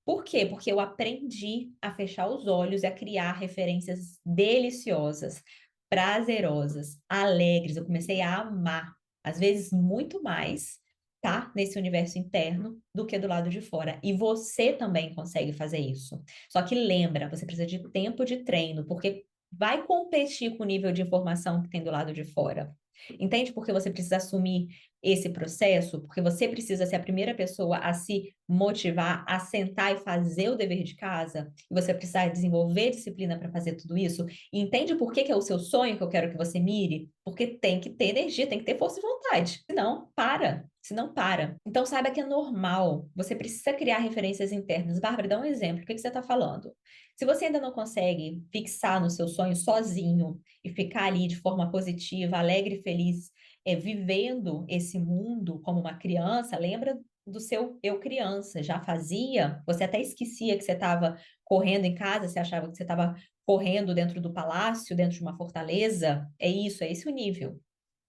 Por quê? Porque eu aprendi a fechar os olhos e a criar referências deliciosas, prazerosas, alegres. Eu comecei a amar, às vezes muito mais, tá? Nesse universo interno do que do lado de fora. E você também consegue fazer isso. Só que lembra, você precisa de tempo de treino, porque vai competir com o nível de informação que tem do lado de fora. Entende por que você precisa assumir esse processo? Porque você precisa ser a primeira pessoa a se motivar, a sentar e fazer o dever de casa, e você precisa desenvolver disciplina para fazer tudo isso. E entende por que que é o seu sonho que eu quero que você mire? Porque tem que ter energia, tem que ter força e vontade. Senão, para. Senão, para. Então, saiba que é normal. Você precisa criar referências internas. Bárbara, dá um exemplo. O que que você está falando? Se você ainda não consegue fixar no seu sonho sozinho e ficar ali de forma positiva, alegre e feliz, vivendo esse mundo como uma criança, lembra do seu eu criança. Já fazia? Você até esquecia que você estava correndo em casa, você achava que você estava correndo dentro do palácio, dentro de uma fortaleza? É isso, é esse o nível.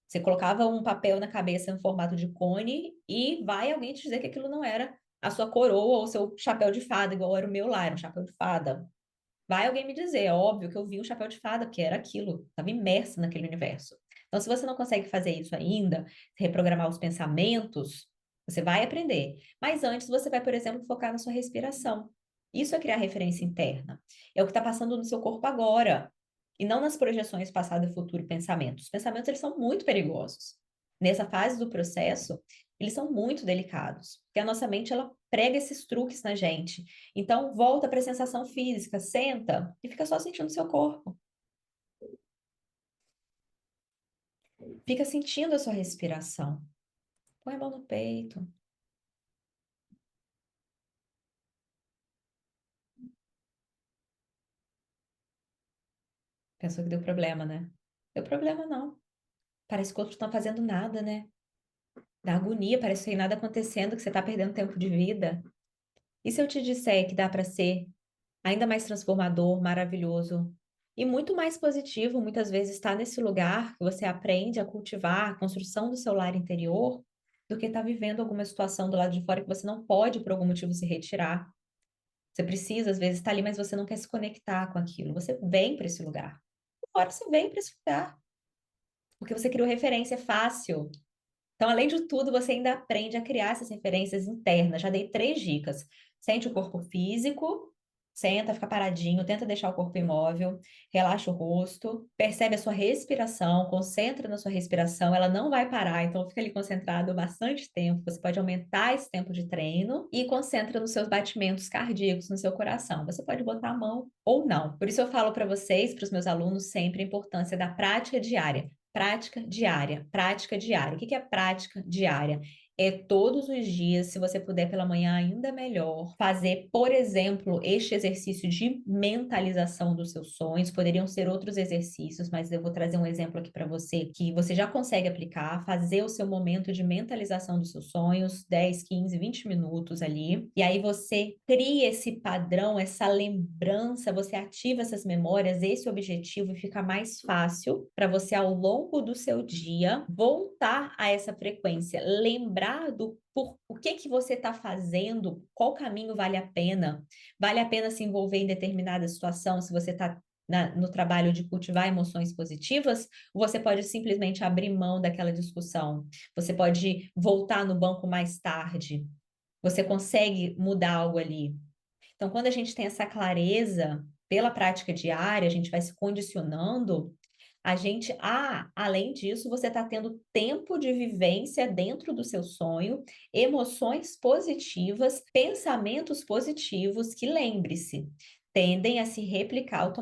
Você colocava um papel na cabeça em formato de cone e vai alguém te dizer que aquilo não era a sua coroa ou o seu chapéu de fada, igual era o meu lá, era um chapéu de fada. Vai alguém me dizer, é óbvio que eu vi um chapéu de fada, porque era aquilo, estava imersa naquele universo. Então, se você não consegue fazer isso ainda, reprogramar os pensamentos, você vai aprender. Mas antes, você vai, por exemplo, focar na sua respiração. Isso é criar referência interna. É o que está passando no seu corpo agora. E não nas projeções passado, futuro e pensamentos. Os pensamentos, eles são muito perigosos. Nessa fase do processo, eles são muito delicados. Porque a nossa mente, ela prega esses truques na gente. Então, volta para a sensação física, senta e fica só sentindo o seu corpo. Fica sentindo a sua respiração. Põe a mão no peito. Pensou que deu problema, né? Deu problema não. Parece que o outro não está fazendo nada, né? Dá agonia, parece que tem nada acontecendo, que você está perdendo tempo de vida. E se eu te disser que dá para ser ainda mais transformador, maravilhoso e muito mais positivo, muitas vezes estar nesse lugar que você aprende a cultivar a construção do seu lar interior, do que estar vivendo alguma situação do lado de fora que você não pode, por algum motivo, se retirar. Você precisa, às vezes, estar ali, mas você não quer se conectar com aquilo. Você vem para esse lugar. Agora você vem para esse lugar, porque você criou referência é fácil. Então, além de tudo, você ainda aprende a criar essas referências internas. Já dei 3 dicas. Sente o corpo físico, senta, fica paradinho, tenta deixar o corpo imóvel, relaxa o rosto, percebe a sua respiração, concentra na sua respiração, ela não vai parar, então fica ali concentrado bastante tempo. Você pode aumentar esse tempo de treino e concentra nos seus batimentos cardíacos, no seu coração. Você pode botar a mão ou não. Por isso eu falo para vocês, para os meus alunos, sempre a importância da prática diária. Prática diária, prática diária. O que que é prática diária? É todos os dias, se você puder pela manhã, ainda melhor, fazer, por exemplo, este exercício de mentalização dos seus sonhos. Poderiam ser outros exercícios, mas eu vou trazer um exemplo aqui para você que você já consegue aplicar, fazer o seu momento de mentalização dos seus sonhos, 10, 15, 20 minutos ali. E aí você cria esse padrão, essa lembrança, você ativa essas memórias, esse objetivo, e fica mais fácil para você, ao longo do seu dia, voltar a essa frequência, lembrar do por o que que você está fazendo, qual caminho vale a pena se envolver em determinada situação, se você está no trabalho de cultivar emoções positivas, ou você pode simplesmente abrir mão daquela discussão, você pode voltar no banco mais tarde, você consegue mudar algo ali. Então, quando a gente tem essa clareza pela prática diária, a gente vai se condicionando, a gente, além disso, você está tendo tempo de vivência dentro do seu sonho, emoções positivas, pensamentos positivos, que lembre-se, tendem a se replicar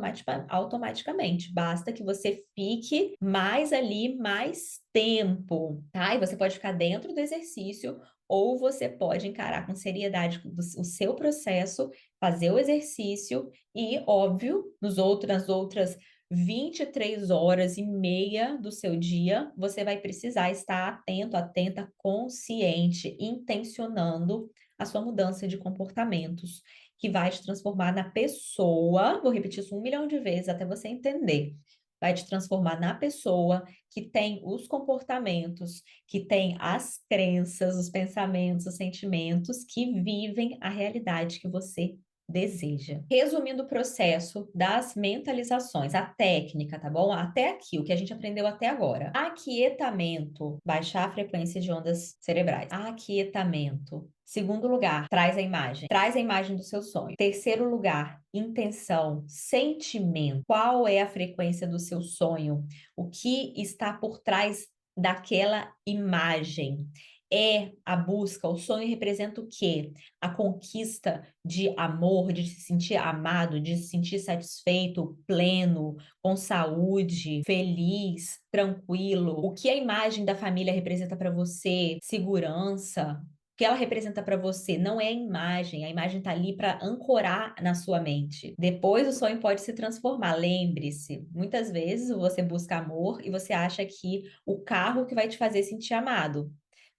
automaticamente. Basta que você fique mais ali, mais tempo, tá? E você pode ficar dentro do exercício, ou você pode encarar com seriedade o seu processo, fazer o exercício e, óbvio, nas outras 23 horas e meia do seu dia, você vai precisar estar atento, atenta, consciente, intencionando a sua mudança de comportamentos, que vai te transformar na pessoa, vou repetir isso 1 milhão de vezes até você entender, vai te transformar na pessoa que tem os comportamentos, que tem as crenças, os pensamentos, os sentimentos, que vivem a realidade que você deseja. Resumindo o processo das mentalizações, a técnica, tá bom? Até aqui, o que a gente aprendeu até agora. Aquietamento, baixar a frequência de ondas cerebrais. Aquietamento. Segundo lugar, traz a imagem. Traz a imagem do seu sonho. Terceiro lugar, intenção, sentimento. Qual é a frequência do seu sonho? O que está por trás daquela imagem? É a busca, o sonho representa o quê? A conquista de amor, de se sentir amado, de se sentir satisfeito, pleno, com saúde, feliz, tranquilo. O que a imagem da família representa para você? Segurança. O que ela representa para você não é a imagem está ali para ancorar na sua mente. Depois o sonho pode se transformar. Lembre-se, muitas vezes você busca amor e você acha que o carro que vai te fazer sentir amado.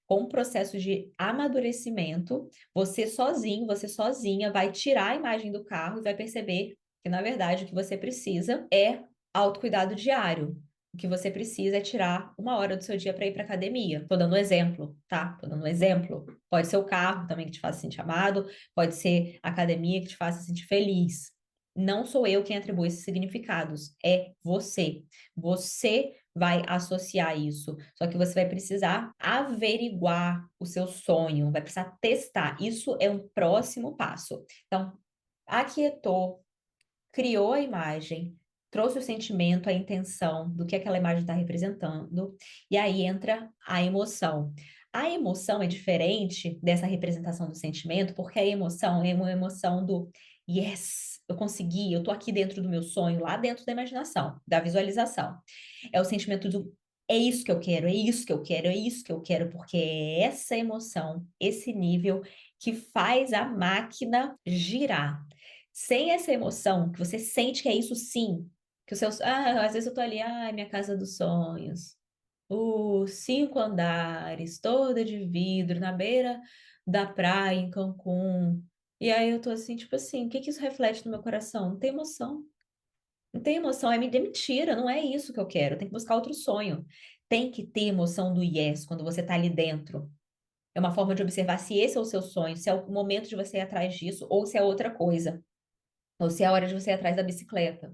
com o processo de amadurecimento, você sozinho, você sozinha vai tirar a imagem do carro e vai perceber que, na verdade, o que você precisa é autocuidado diário. O que você precisa é tirar 1 hora do seu dia para ir para academia. Tô dando um exemplo, tá? Tô dando um exemplo. Pode ser o carro também que te faça sentir amado, pode ser a academia que te faça sentir feliz. Não sou eu quem atribui esses significados, é você. Você vai associar isso. Só que você vai precisar averiguar o seu sonho, vai precisar testar. Isso é um próximo passo. Então, aquietou, criou a imagem, trouxe o sentimento, a intenção do que aquela imagem está representando, e aí entra a emoção. A emoção é diferente dessa representação do sentimento, porque a emoção é uma emoção do yes, eu consegui, eu tô aqui dentro do meu sonho, lá dentro da imaginação, da visualização. É o sentimento do é isso que eu quero, é isso que eu quero, é isso que eu quero, porque é essa emoção, esse nível que faz a máquina girar. Sem essa emoção, que você sente que é isso sim, que os seus. Ah, às vezes eu tô ali, ai, minha casa dos sonhos. 5 andares, toda de vidro, na beira da praia em Cancún. E aí eu tô assim, tipo assim, o que que isso reflete no meu coração? Não tem emoção. Não tem emoção, é mentira, não é isso que eu quero. Tem que buscar outro sonho. Tem que ter emoção do yes quando você tá ali dentro. É uma forma de observar se esse é o seu sonho, se é o momento de você ir atrás disso, ou se é outra coisa. Ou se é a hora de você ir atrás da bicicleta.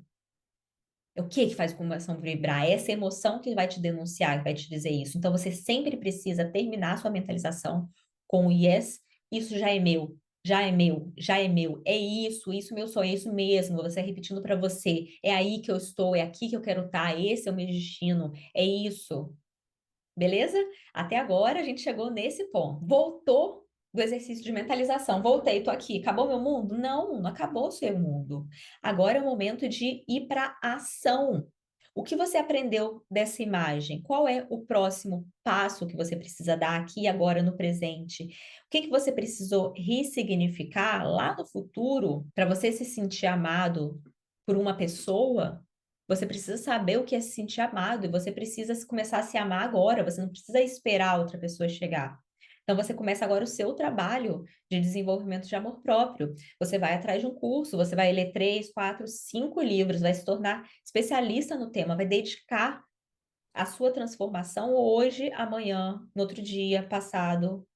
É o que que faz o coração vibrar? É essa emoção que vai te denunciar, que vai te dizer isso. Então, você sempre precisa terminar sua mentalização com o yes, isso já é meu, já é meu, já é meu. É isso meu sonho, é isso mesmo. Você repetindo para você. É aí que eu estou, é aqui que eu quero estar, esse é o meu destino, é isso. Beleza? Até agora a gente chegou nesse ponto. Voltou do exercício de mentalização. Voltei, tô aqui. Acabou meu mundo? Não, não acabou o seu mundo. Agora é o momento de ir para ação. O que você aprendeu dessa imagem? Qual é o próximo passo que você precisa dar aqui e agora no presente? O que que você precisou ressignificar lá no futuro para você se sentir amado por uma pessoa? Você precisa saber o que é se sentir amado e você precisa começar a se amar agora, você não precisa esperar a outra pessoa chegar. Então, você começa agora o seu trabalho de desenvolvimento de amor próprio. Você vai atrás de um curso, você vai ler 3, 4, 5 livros, vai se tornar especialista no tema, vai dedicar a sua transformação hoje, amanhã, no outro dia, passado,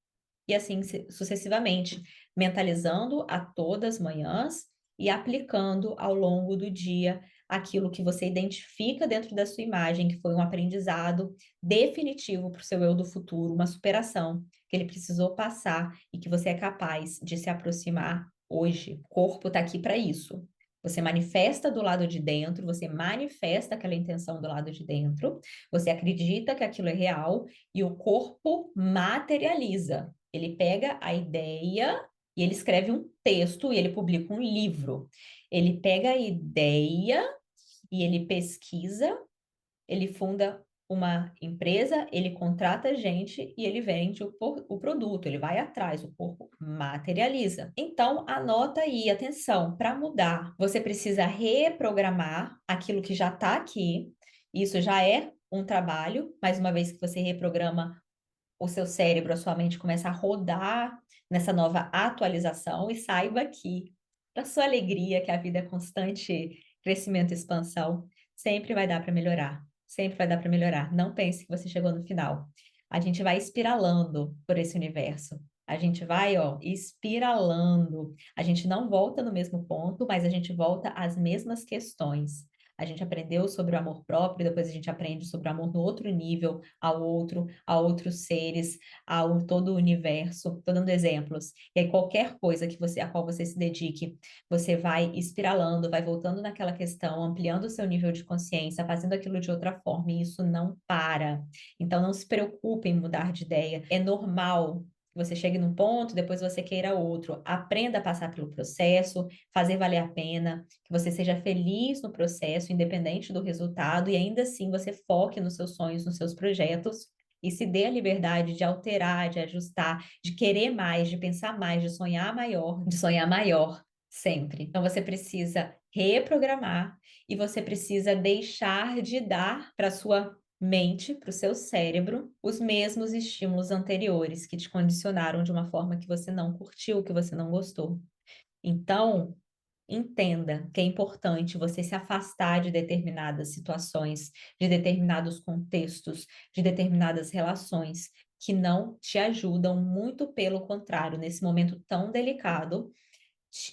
e assim sucessivamente, mentalizando a todas as manhãs e aplicando ao longo do dia aquilo que você identifica dentro da sua imagem, que foi um aprendizado definitivo para o seu eu do futuro, uma superação que ele precisou passar e que você é capaz de se aproximar hoje. O corpo está aqui para isso. Você manifesta do lado de dentro, você manifesta aquela intenção do lado de dentro, você acredita que aquilo é real e o corpo materializa. Ele pega a ideia e ele escreve um texto e ele publica um livro. Ele pega a ideia e ele pesquisa, ele funda uma empresa, ele contrata gente e ele vende o produto, ele vai atrás, o corpo materializa. Então, anota aí, atenção, para mudar, você precisa reprogramar aquilo que já está aqui, isso já é um trabalho, mas uma vez que você reprograma o seu cérebro, a sua mente começa a rodar nessa nova atualização e saiba que, para sua alegria, que a vida é constante crescimento e expansão, sempre vai dar para melhorar. Sempre vai dar para melhorar. Não pense que você chegou no final. A gente vai espiralando por esse universo. A gente vai, ó, espiralando. A gente não volta no mesmo ponto, mas a gente volta às mesmas questões. A gente aprendeu sobre o amor próprio, depois a gente aprende sobre o amor no outro nível, ao outro, a outros seres, ao todo o universo. Estou dando exemplos. E aí, qualquer coisa que você, a qual você se dedique, você vai espiralando, vai voltando naquela questão, ampliando o seu nível de consciência, fazendo aquilo de outra forma, e isso não para. Então, não se preocupe em mudar de ideia. É normal que você chegue num ponto, depois você queira outro. Aprenda a passar pelo processo, fazer valer a pena, que você seja feliz no processo, independente do resultado, e ainda assim você foque nos seus sonhos, nos seus projetos, e se dê a liberdade de alterar, de ajustar, de querer mais, de pensar mais, de sonhar maior sempre. Então você precisa reprogramar e você precisa deixar de dar para sua mente para o seu cérebro os mesmos estímulos anteriores que te condicionaram de uma forma que você não curtiu, que você não gostou. Então, entenda que é importante você se afastar de determinadas situações, de determinados contextos, de determinadas relações que não te ajudam, muito pelo contrário, nesse momento tão delicado,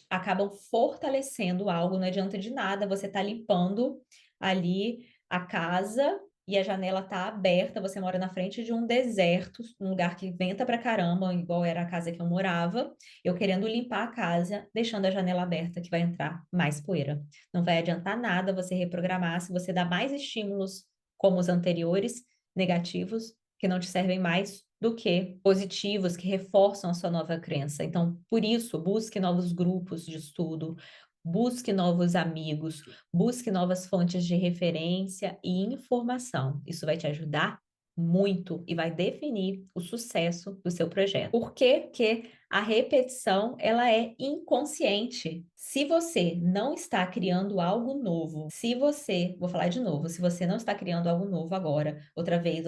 acabam fortalecendo algo, não adianta de nada você tá limpando ali a casa e a janela tá aberta, você mora na frente de um deserto, um lugar que venta pra caramba, igual era a casa que eu morava, eu querendo limpar a casa, deixando a janela aberta, que vai entrar mais poeira. Não vai adiantar nada você reprogramar se você dá mais estímulos como os anteriores, negativos, que não te servem mais do que positivos que reforçam a sua nova crença. Então, por isso, busque novos grupos de estudo, busque novos amigos, busque novas fontes de referência e informação. Isso vai te ajudar muito e vai definir o sucesso do seu projeto. Por quê? Porque a repetição, ela é inconsciente. Se você não está criando algo novo, se você, vou falar de novo, se você não está criando algo novo agora, outra vez,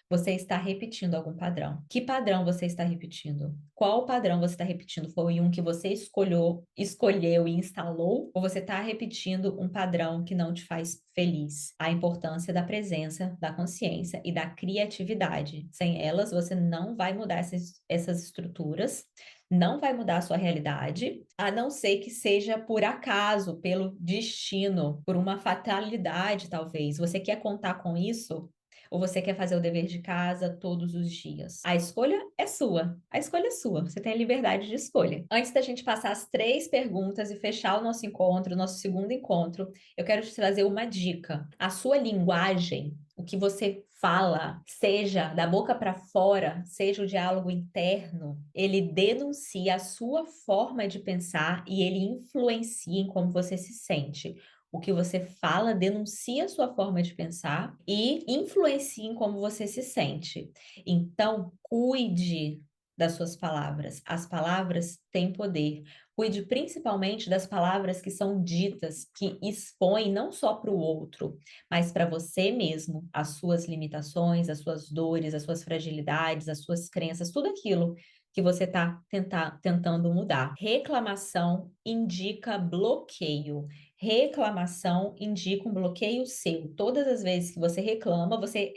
você está repetindo algum padrão. Que padrão você está repetindo? Qual padrão você está repetindo? Foi um que você escolheu e instalou? Ou você está repetindo um padrão que não te faz feliz? A importância da presença, da consciência e da criatividade. Sem elas, você não vai mudar essas estruturas, não vai mudar a sua realidade, a não ser que seja por acaso, pelo destino, por uma fatalidade, talvez. Você quer contar com isso? Ou você quer fazer o dever de casa todos os dias? A escolha é sua. A escolha é sua. Você tem a liberdade de escolha. Antes da gente passar as 3 perguntas e fechar o nosso encontro, o nosso segundo encontro, eu quero te trazer uma dica. A sua linguagem, o que você fala, seja da boca para fora, seja o diálogo interno, ele denuncia a sua forma de pensar e ele influencia em como você se sente. O que você fala denuncia a sua forma de pensar e influencia em como você se sente. Então, cuide das suas palavras. As palavras têm poder. Cuide principalmente das palavras que são ditas, que expõem não só para o outro, mas para você mesmo, as suas limitações, as suas dores, as suas fragilidades, as suas crenças, tudo aquilo que você está tentando mudar. Reclamação indica bloqueio. Reclamação indica um bloqueio seu. Todas as vezes que você clama você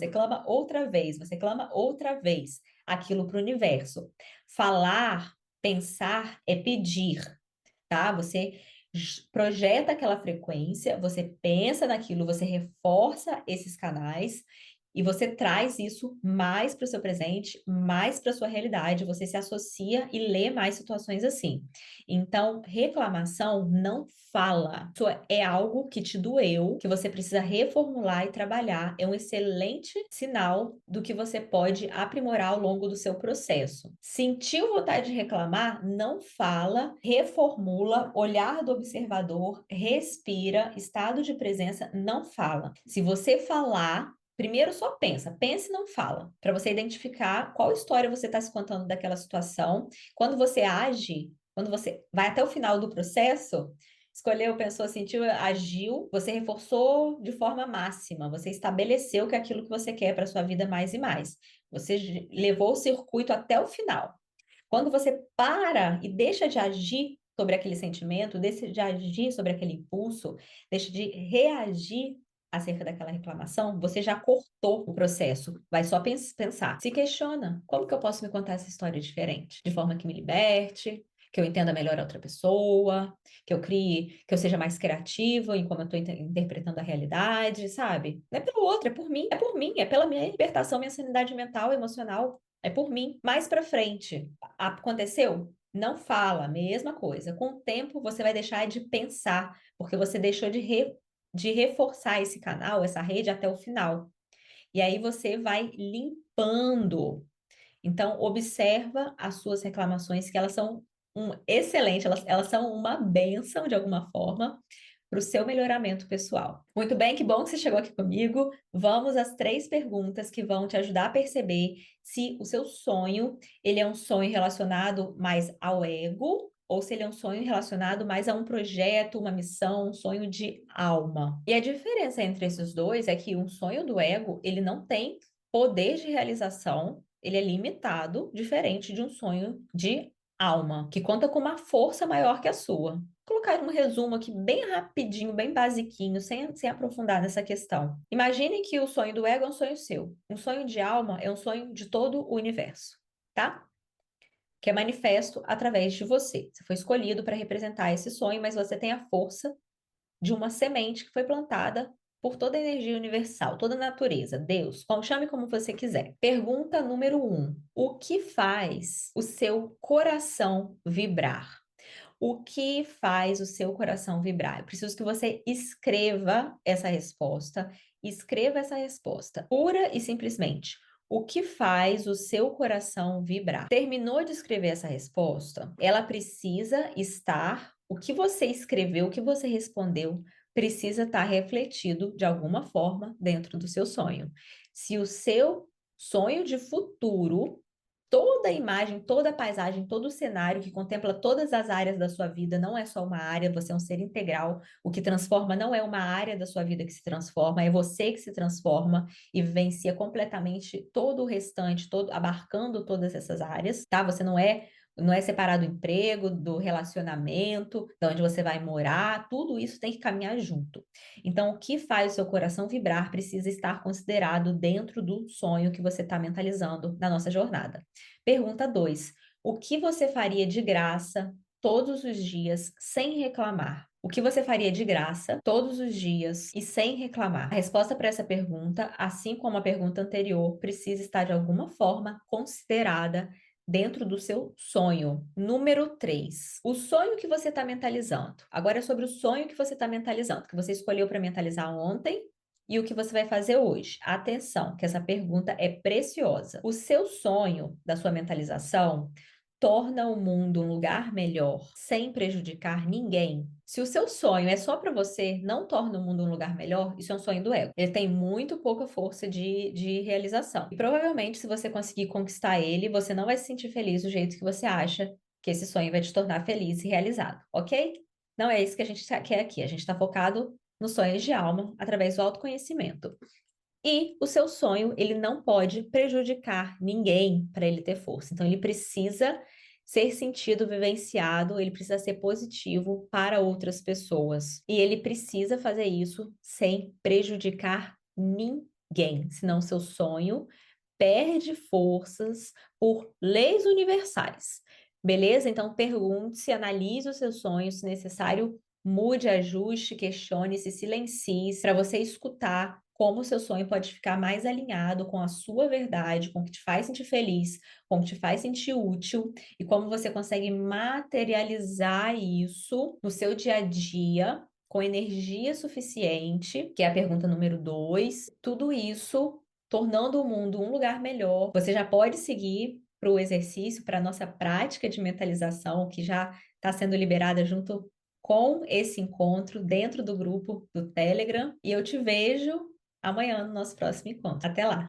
clama outra vez aquilo para o universo. Falar, pensar é pedir, tá? Você projeta aquela frequência, você pensa naquilo, você reforça esses canais e você traz isso mais para o seu presente, mais para a sua realidade, você se associa e lê mais situações assim. Então, reclamação não fala. Isso é algo que te doeu, que você precisa reformular e trabalhar. É um excelente sinal do que você pode aprimorar ao longo do seu processo. Sentiu vontade de reclamar? Não fala, reformula, olhar do observador, respira, estado de presença, não fala. Se você falar, primeiro só pensa, pensa e não fala, para você identificar qual história você está se contando daquela situação. Quando você age, quando você vai até o final do processo, escolheu, pensou, sentiu, agiu, você reforçou de forma máxima, você estabeleceu que é aquilo que você quer para sua vida mais e mais. Você levou o circuito até o final. Quando você para e deixa de agir sobre aquele sentimento, deixa de agir sobre aquele impulso, deixa de reagir acerca daquela reclamação, você já cortou o processo. Vai só pensar. Se questiona. Como que eu posso me contar essa história diferente? De forma que me liberte, que eu entenda melhor a outra pessoa, que eu crie, que eu seja mais criativa em como eu estou interpretando a realidade, sabe? Não é pelo outro, é por mim, é pela minha libertação, minha sanidade mental, emocional. É por mim. Mais para frente, aconteceu? Não fala, mesma coisa. Com o tempo, você vai deixar de pensar, porque você deixou de reforçar esse canal, essa rede até o final. E aí você vai limpando. Então, observa as suas reclamações, que elas são excelente, elas são uma bênção de alguma forma para o seu melhoramento pessoal. Muito bem, que bom que você chegou aqui comigo. Vamos às 3 perguntas que vão te ajudar a perceber se o seu sonho, ele é um sonho relacionado mais ao ego ou se ele é um sonho relacionado mais a um projeto, uma missão, um sonho de alma. E a diferença entre esses dois é que um sonho do ego, ele não tem poder de realização, ele é limitado, diferente de um sonho de alma, que conta com uma força maior que a sua. Vou colocar um resumo aqui bem rapidinho, bem basiquinho, sem aprofundar nessa questão. Imagine que o sonho do ego é um sonho seu. Um sonho de alma é um sonho de todo o universo, tá? Que é manifesto através de você. Você foi escolhido para representar esse sonho, mas você tem a força de uma semente que foi plantada por toda a energia universal, toda a natureza, Deus, chame como você quiser. Pergunta número 1. O que faz o seu coração vibrar? O que faz o seu coração vibrar? Eu preciso que você escreva essa resposta. Escreva essa resposta. Pura e simplesmente. O que faz o seu coração vibrar? Terminou de escrever essa resposta? Ela precisa estar. O que você escreveu, o que você respondeu, precisa estar refletido de alguma forma dentro do seu sonho. Se o seu sonho de futuro, toda a imagem, toda a paisagem, todo o cenário que contempla todas as áreas da sua vida, não é só uma área, você é um ser integral. O que transforma não é uma área da sua vida que se transforma, é você que se transforma e vivencia completamente todo o restante, todo abarcando todas essas áreas, tá? Você não é separado do emprego, do relacionamento, de onde você vai morar, tudo isso tem que caminhar junto. Então, o que faz o seu coração vibrar precisa estar considerado dentro do sonho que você está mentalizando na nossa jornada. Pergunta 2. O que você faria de graça todos os dias sem reclamar? O que você faria de graça todos os dias e sem reclamar? A resposta para essa pergunta, assim como a pergunta anterior, precisa estar de alguma forma considerada dentro do seu sonho. Número 3. O sonho que você está mentalizando. Agora é sobre o sonho que você está mentalizando, que você escolheu para mentalizar ontem e o que você vai fazer hoje. Atenção, que essa pergunta é preciosa. O seu sonho da sua mentalização torna o mundo um lugar melhor sem prejudicar ninguém. Se o seu sonho é só para você, não torna o mundo um lugar melhor, isso é um sonho do ego. Ele tem muito pouca força de realização. E provavelmente, se você conseguir conquistar ele, você não vai se sentir feliz do jeito que você acha que esse sonho vai te tornar feliz e realizado, ok? Não é isso que a gente quer aqui. A gente está focado nos sonhos de alma através do autoconhecimento. E o seu sonho, ele não pode prejudicar ninguém para ele ter força. Então, ele precisa ser sentido, vivenciado, ele precisa ser positivo para outras pessoas. E ele precisa fazer isso sem prejudicar ninguém, senão seu sonho perde forças por leis universais. Beleza? Então, pergunte-se, analise os seus sonhos, se necessário, mude, ajuste, questione, se silencie, para você escutar como o seu sonho pode ficar mais alinhado com a sua verdade, com o que te faz sentir feliz, com o que te faz sentir útil e como você consegue materializar isso no seu dia a dia com energia suficiente, que é a pergunta número 2. Tudo isso tornando o mundo um lugar melhor. Você já pode seguir para o exercício, para a nossa prática de mentalização, que já está sendo liberada junto com esse encontro dentro do grupo do Telegram. E eu te vejo amanhã no nosso próximo encontro. Até lá!